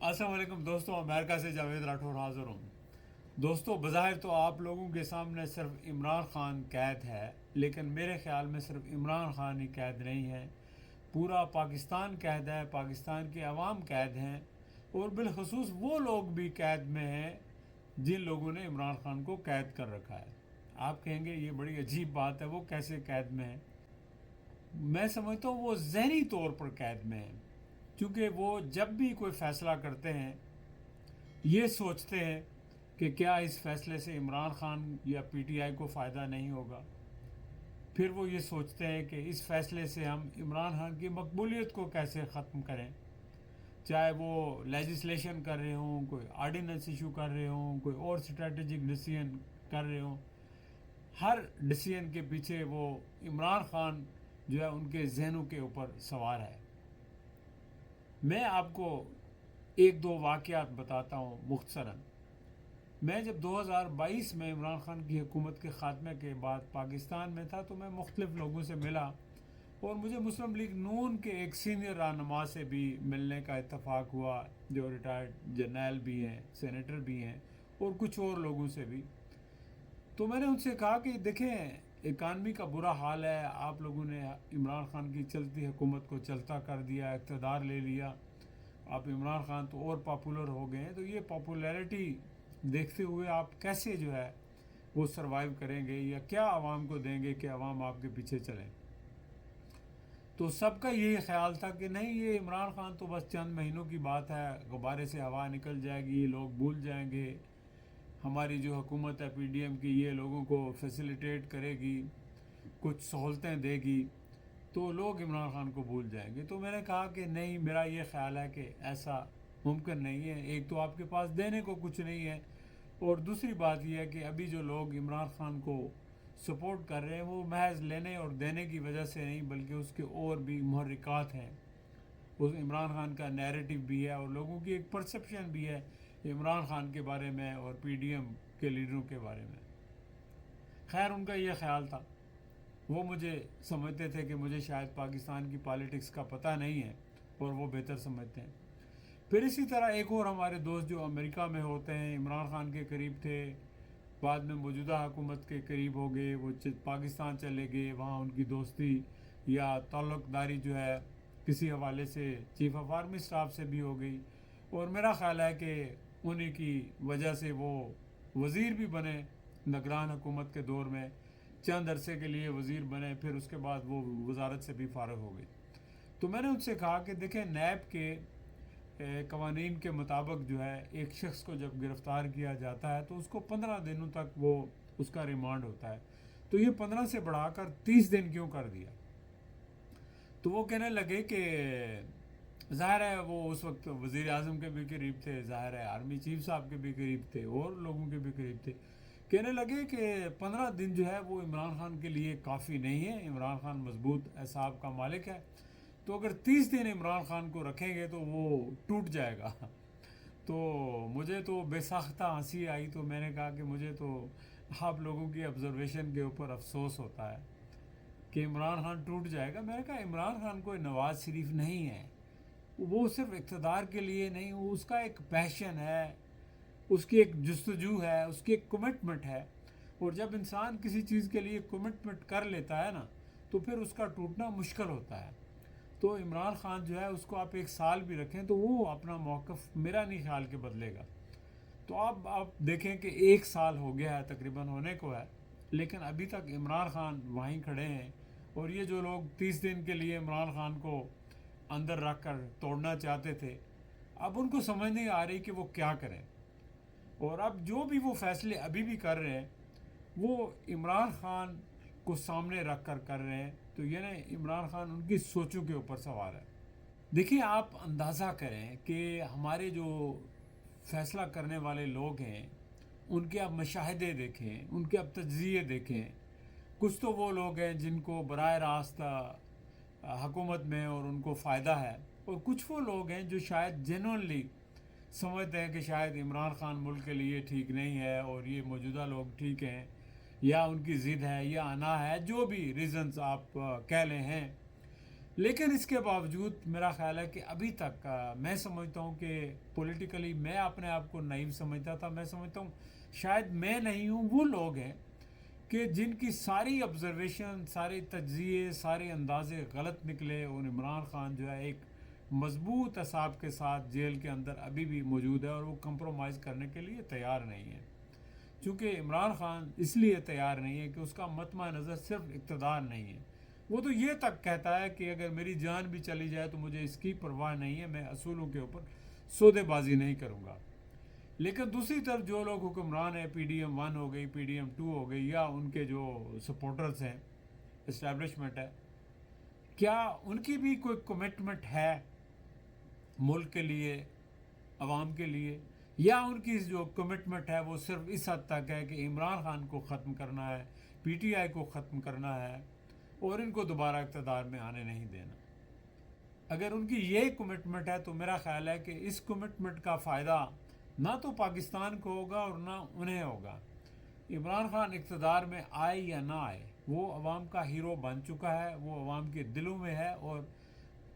السلام علیکم دوستوں، امریکہ سے جاوید راٹھور حاضر ہوں۔ دوستوں، بظاہر تو آپ لوگوں کے سامنے صرف عمران خان قید ہے، لیکن میرے خیال میں صرف عمران خان ہی قید نہیں ہے، پورا پاکستان قید ہے، پاکستان کے عوام قید ہیں، اور بالخصوص وہ لوگ بھی قید میں ہیں جن لوگوں نے عمران خان کو قید کر رکھا ہے۔ آپ کہیں گے یہ بڑی عجیب بات ہے، وہ کیسے قید میں ہے؟ میں سمجھتا ہوں وہ ذہنی طور پر قید میں ہیں، کیونکہ وہ جب بھی کوئی فیصلہ کرتے ہیں یہ سوچتے ہیں کہ کیا اس فیصلے سے عمران خان یا پی ٹی آئی کو فائدہ نہیں ہوگا۔ پھر وہ یہ سوچتے ہیں کہ اس فیصلے سے ہم عمران خان کی مقبولیت کو کیسے ختم کریں، چاہے وہ لیجسلیشن کر رہے ہوں، کوئی آرڈیننس ایشو کر رہے ہوں، کوئی اور اسٹریٹجک ڈیسیژن کر رہے ہوں۔ ہر ڈیسیژن کے پیچھے وہ عمران خان جو ہے ان کے ذہنوں کے اوپر سوار ہے۔ میں آپ کو ایک دو واقعات بتاتا ہوں مختصراً۔ میں جب 2022 میں عمران خان کی حکومت کے خاتمے کے بعد پاکستان میں تھا تو میں مختلف لوگوں سے ملا، اور مجھے مسلم لیگ نون کے ایک سینئر رہنما سے بھی ملنے کا اتفاق ہوا جو ریٹائرڈ جرنیل بھی ہیں، سینیٹر بھی ہیں، اور کچھ اور لوگوں سے بھی۔ تو میں نے ان سے کہا کہ دیکھیں، اکانومی کا برا حال ہے، آپ لوگوں نے عمران خان کی چلتی حکومت کو چلتا کر دیا، اقتدار لے لیا، آپ عمران خان تو اور پاپولر ہو گئے ہیں، تو یہ پاپولیرٹی دیکھتے ہوئے آپ کیسے جو ہے وہ سروائیو کریں گے، یا کیا عوام کو دیں گے کہ عوام آپ کے پیچھے چلیں؟ تو سب کا یہی خیال تھا کہ نہیں، یہ عمران خان تو بس چند مہینوں کی بات ہے، غبارے سے ہوا نکل جائے گی، لوگ بھول جائیں گے، ہماری جو حکومت ہے پی ڈی ایم کی یہ لوگوں کو فیسیلیٹیٹ کرے گی، کچھ سہولتیں دے گی، تو لوگ عمران خان کو بھول جائیں گے۔ تو میں نے کہا کہ نہیں، میرا یہ خیال ہے کہ ایسا ممکن نہیں ہے۔ ایک تو آپ کے پاس دینے کو کچھ نہیں ہے، اور دوسری بات یہ ہے کہ ابھی جو لوگ عمران خان کو سپورٹ کر رہے ہیں وہ محض لینے اور دینے کی وجہ سے نہیں، بلکہ اس کے اور بھی محرکات ہیں۔ اس عمران خان کا نیریٹو بھی ہے، اور لوگوں کی ایک پرسپشن بھی ہے عمران خان کے بارے میں اور پی ڈی ایم کے لیڈروں کے بارے میں۔ خیر، ان کا یہ خیال تھا، وہ مجھے سمجھتے تھے کہ مجھے شاید پاکستان کی پالیٹکس کا پتہ نہیں ہے، اور وہ بہتر سمجھتے ہیں۔ پھر اسی طرح ایک اور ہمارے دوست جو امریکہ میں ہوتے ہیں، عمران خان کے قریب تھے، بعد میں موجودہ حکومت کے قریب ہو گئے، وہ پاکستان چلے گئے، وہاں ان کی دوستی یا تعلق داری جو ہے کسی حوالے سے چیف آف آرمی اسٹاف سے بھی ہو گئی، اور میرا خیال ہے کہ انہی کی وجہ سے وہ وزیر بھی بنے نگران حکومت کے دور میں، چند عرصے کے لیے وزیر بنے، پھر اس کے بعد وہ وزارت سے بھی فارغ ہو گئے۔ تو میں نے ان سے کہا کہ دیکھیں، نیب کے قوانین کے مطابق جو ہے ایک شخص کو جب گرفتار کیا جاتا ہے تو اس کو 15 دنوں تک وہ اس کا ریمانڈ ہوتا ہے، تو یہ 15 سے بڑھا کر 30 دن کیوں کر دیا؟ تو وہ کہنے لگے کہ ظاہر ہے وہ اس وقت وزیر اعظم کے بھی قریب تھے، ظاہر ہے آرمی چیف صاحب کے بھی قریب تھے، اور لوگوں کے بھی قریب تھے، کہنے لگے کہ 15 دن جو ہے وہ عمران خان کے لیے کافی نہیں ہے، عمران خان مضبوط اعصاب کا مالک ہے، تو اگر 30 دن عمران خان کو رکھیں گے تو وہ ٹوٹ جائے گا۔ تو مجھے تو بے ساختہ ہنسی آئی، تو میں نے کہا کہ مجھے تو آپ لوگوں کی آبزرویشن کے اوپر افسوس ہوتا ہے کہ عمران خان ٹوٹ جائے گا۔ میں نے کہا عمران خان کوئی نواز شریف نہیں ہے، وہ صرف اقتدار کے لیے نہیں، وہ اس کا ایک پیشن ہے، اس کی ایک جستجو ہے، اس کی ایک کمٹمنٹ ہے، اور جب انسان کسی چیز کے لیے کمٹمنٹ کر لیتا ہے نا تو پھر اس کا ٹوٹنا مشکل ہوتا ہے۔ تو عمران خان جو ہے اس کو آپ ایک سال بھی رکھیں تو وہ اپنا موقف میرا نہیں خیال کے بدلے گا۔ تو اب آپ دیکھیں کہ ایک سال ہو گیا ہے، تقریباً ہونے کو ہے، لیکن ابھی تک عمران خان وہیں کھڑے ہیں، اور یہ جو لوگ 30 دن کے لیے عمران خان کو اندر رکھ کر توڑنا چاہتے تھے، اب ان کو سمجھ نہیں آ رہی کہ وہ کیا کریں، اور اب جو بھی وہ فیصلے ابھی بھی کر رہے ہیں وہ عمران خان کو سامنے رکھ کر کر رہے ہیں، تو یہ نا عمران خان ان کی سوچوں کے اوپر سوار ہے۔ دیکھیں، آپ اندازہ کریں کہ ہمارے جو فیصلہ کرنے والے لوگ ہیں ان کے اب مشاہدے دیکھیں، ان کے اب تجزیے دیکھیں۔ کچھ تو وہ لوگ ہیں جن کو براہ راست حکومت میں اور ان کو فائدہ ہے، اور کچھ وہ لوگ ہیں جو شاید جینوئنلی سمجھتے ہیں کہ شاید عمران خان ملک کے لیے ٹھیک نہیں ہے، اور یہ موجودہ لوگ ٹھیک ہیں، یا ان کی ضد ہے یا انا ہے، جو بھی ریزنز آپ کہہ لیں ہیں۔ لیکن اس کے باوجود میرا خیال ہے کہ ابھی تک میں سمجھتا ہوں کہ پولیٹیکلی میں اپنے آپ کو نائیو سمجھتا تھا. میں سمجھتا ہوں شاید میں نہیں ہوں، وہ لوگ ہیں کہ جن کی ساری آبزرویشن، سارے تجزیے، سارے اندازے غلط نکلے، اور عمران خان جو ہے ایک مضبوط اعصاب کے ساتھ جیل کے اندر ابھی بھی موجود ہے، اور وہ کمپرومائز کرنے کے لیے تیار نہیں ہے. چونکہ عمران خان اس لیے تیار نہیں ہے کہ اس کا مطمع نظر صرف اقتدار نہیں ہے. وہ تو یہ تک کہتا ہے کہ اگر میری جان بھی چلی جائے تو مجھے اس کی پرواہ نہیں ہے، میں اصولوں کے اوپر سودے بازی نہیں کروں گا. لیکن دوسری طرف جو لوگ حکمران ہیں، پی ڈی ایم 1 ہو گئی، پی ڈی ایم 2 ہو گئی، یا ان کے جو سپورٹرز ہیں، اسٹیبلشمنٹ ہے، کیا ان کی بھی کوئی کمٹمنٹ ہے ملک کے لیے، عوام کے لیے؟ یا ان کی جو کمٹمنٹ ہے وہ صرف اس حد تک ہے کہ عمران خان کو ختم کرنا ہے، پی ٹی آئی کو ختم کرنا ہے، اور ان کو دوبارہ اقتدار میں آنے نہیں دینا؟ اگر ان کی یہ کمٹمنٹ ہے تو میرا خیال ہے کہ اس کمٹمنٹ کا فائدہ نہ تو پاکستان کو ہوگا اور نہ انہیں ہوگا. عمران خان اقتدار میں آئے یا نہ آئے، وہ عوام کا ہیرو بن چکا ہے، وہ عوام کے دلوں میں ہے، اور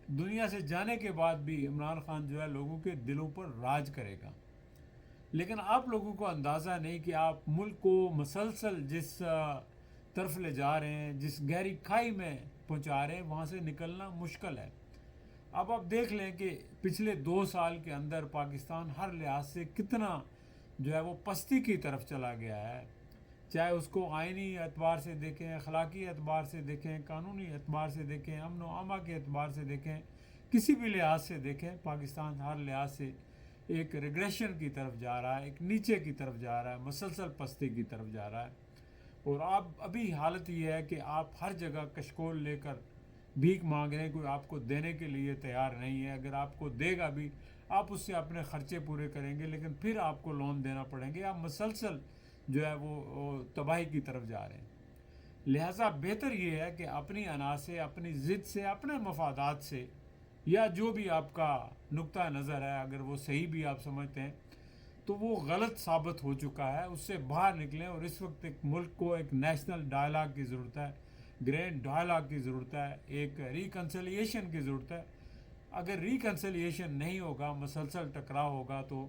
دنیا سے جانے کے بعد بھی عمران خان جو ہے لوگوں کے دلوں پر راج کرے گا. لیکن آپ لوگوں کو اندازہ نہیں کہ آپ ملک کو مسلسل جس طرف لے جا رہے ہیں، جس گہری کھائی میں پہنچا رہے ہیں، وہاں سے نکلنا مشکل ہے. اب آپ دیکھ لیں کہ پچھلے 2 سال کے اندر پاکستان ہر لحاظ سے کتنا جو ہے وہ پستی کی طرف چلا گیا ہے. چاہے اس کو آئینی اعتبار سے دیکھیں، اخلاقی اعتبار سے دیکھیں، قانونی اعتبار سے دیکھیں، امن و امان کے اعتبار سے دیکھیں، کسی بھی لحاظ سے دیکھیں، پاکستان ہر لحاظ سے ایک ریگریشن کی طرف جا رہا ہے، ایک نیچے کی طرف جا رہا ہے، مسلسل پستی کی طرف جا رہا ہے. اور اب ابھی حالت یہ ہے کہ آپ ہر جگہ کشکول لے کر بھیک مانگ رہے ہیں، کوئی آپ کو دینے کے لیے تیار نہیں ہے. اگر آپ کو دے گا بھی، آپ اس سے اپنے خرچے پورے کریں گے، لیکن پھر آپ کو لون دینا پڑیں گے. آپ مسلسل جو ہے وہ تباہی کی طرف جا رہے ہیں. لہٰذا بہتر یہ ہے کہ اپنی انا سے، اپنی ضد سے، اپنے مفادات سے، یا جو بھی آپ کا نقطہ نظر ہے، اگر وہ صحیح بھی آپ سمجھتے ہیں تو وہ غلط ثابت ہو چکا ہے، اس سے باہر نکلیں. اور اس وقت ایک ملک کو ایک نیشنل ڈائلاگ کی ضرورت ہے، گرینڈ ڈائلاگ کی ضرورت ہے، ایک ریکنسلیشن کی ضرورت ہے. اگر ریکنسلیشن نہیں ہوگا، مسلسل ٹکراؤ ہوگا، تو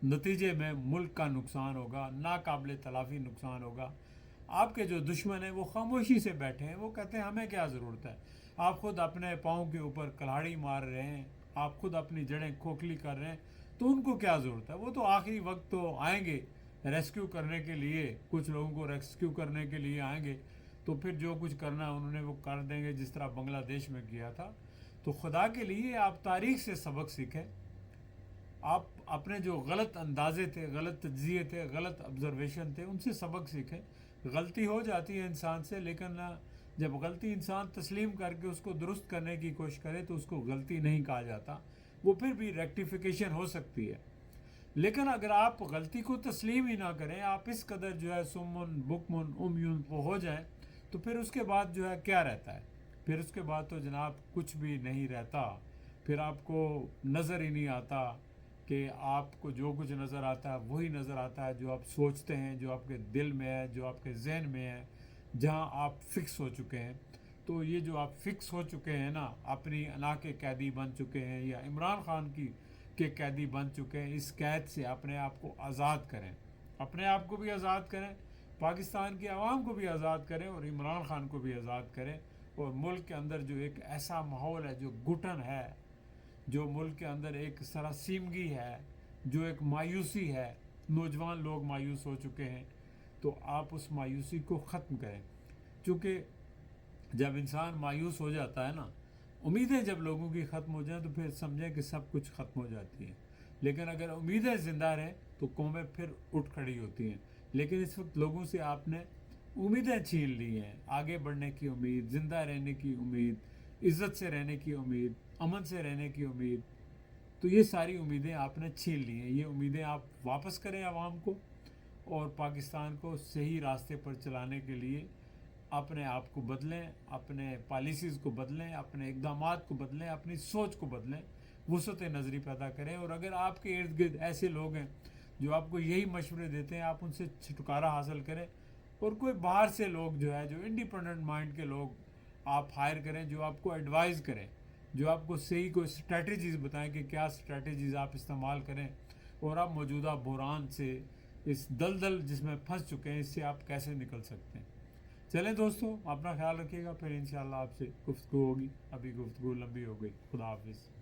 نتیجے میں ملک کا نقصان ہوگا، ناقابل تلافی نقصان ہوگا. آپ کے جو دشمن ہیں وہ خاموشی سے بیٹھے ہیں، وہ کہتے ہیں ہمیں کیا ضرورت ہے. آپ خود اپنے پاؤں کے اوپر کلہاڑی مار رہے ہیں، آپ خود اپنی جڑیں کھوکھلی کر رہے ہیں، تو ان کو کیا ضرورت ہے؟ وہ تو آخری وقت تو آئیں گے ریسکیو کرنے کے لیے، کچھ لوگوں کو ریسکیو کرنے کے لیے آئیں گے، تو پھر جو کچھ کرنا ہے انہوں نے وہ کر دیں گے، جس طرح بنگلہ دیش میں کیا تھا. تو خدا کے لیے آپ تاریخ سے سبق سیکھیں. آپ اپنے جو غلط اندازے تھے، غلط تجزیے تھے، غلط آبزرویشن تھے، ان سے سبق سیکھیں. غلطی ہو جاتی ہے انسان سے، لیکن جب غلطی انسان تسلیم کر کے اس کو درست کرنے کی کوشش کرے تو اس کو غلطی نہیں کہا جاتا، وہ پھر بھی ریکٹیفیکیشن ہو سکتی ہے. لیکن اگر آپ غلطی کو تسلیم ہی نہ کریں، آپ اس قدر جو ہے سمن بکمن امیون وہ ہو جائیں، تو پھر اس کے بعد جو ہے کیا رہتا ہے؟ پھر اس کے بعد تو جناب کچھ بھی نہیں رہتا. پھر آپ کو نظر ہی نہیں آتا کہ آپ کو جو کچھ نظر آتا ہے وہی نظر آتا ہے جو آپ سوچتے ہیں، جو آپ کے دل میں ہے، جو آپ کے ذہن میں ہے، جہاں آپ فکس ہو چکے ہیں. تو یہ جو آپ فکس ہو چکے ہیں نا، اپنی انا کے قیدی بن چکے ہیں، یا عمران خان کے قیدی بن چکے ہیں، اس قید سے اپنے آپ کو آزاد کریں. اپنے آپ کو بھی آزاد کریں، پاکستان کی عوام کو بھی آزاد کریں، اور عمران خان کو بھی آزاد کریں. اور ملک کے اندر جو ایک ایسا ماحول ہے، جو گھٹن ہے، جو ملک کے اندر ایک سراسیمگی ہے، جو ایک مایوسی ہے، نوجوان لوگ مایوس ہو چکے ہیں، تو آپ اس مایوسی کو ختم کریں. چونکہ جب انسان مایوس ہو جاتا ہے نا، امیدیں جب لوگوں کی ختم ہو جائیں تو پھر سمجھیں کہ سب کچھ ختم ہو جاتی ہیں. لیکن اگر امیدیں زندہ رہیں تو قومیں پھر اٹھ کھڑی ہوتی ہیں. لیکن اس وقت لوگوں سے آپ نے امیدیں چھین لی ہیں، آگے بڑھنے کی امید، زندہ رہنے کی امید، عزت سے رہنے کی امید، امن سے رہنے کی امید. تو یہ ساری امیدیں آپ نے چھین لی ہیں. یہ امیدیں آپ واپس کریں عوام کو، اور پاکستان کو صحیح راستے پر چلانے کے لیے اپنے آپ کو بدلیں، اپنے پالیسیز کو بدلیں، اپنے اقدامات کو بدلیں، اپنی سوچ کو بدلیں، وسعت نظری پیدا کریں. اور اگر آپ کے ارد گرد ایسے لوگ ہیں جو آپ کو یہی مشورے دیتے ہیں، آپ ان سے چھٹکارا حاصل کریں. اور کوئی باہر سے لوگ جو ہے، جو انڈیپینڈنٹ مائنڈ کے لوگ آپ ہائر کریں جو آپ کو ایڈوائز کریں، جو آپ کو صحیح کوئی اسٹریٹجیز بتائیں کہ کیا اسٹریٹجیز آپ استعمال کریں اور آپ موجودہ بحران سے، اس دلدل جس میں پھنس چکے ہیں، اس سے آپ کیسے نکل سکتے ہیں۔ چلیں دوستو، اپنا خیال رکھیے گا، پھر انشاءاللہ آپ سے گفتگو ہوگی، ابھی گفتگو لمبی ہو گئی۔ خدا حافظ۔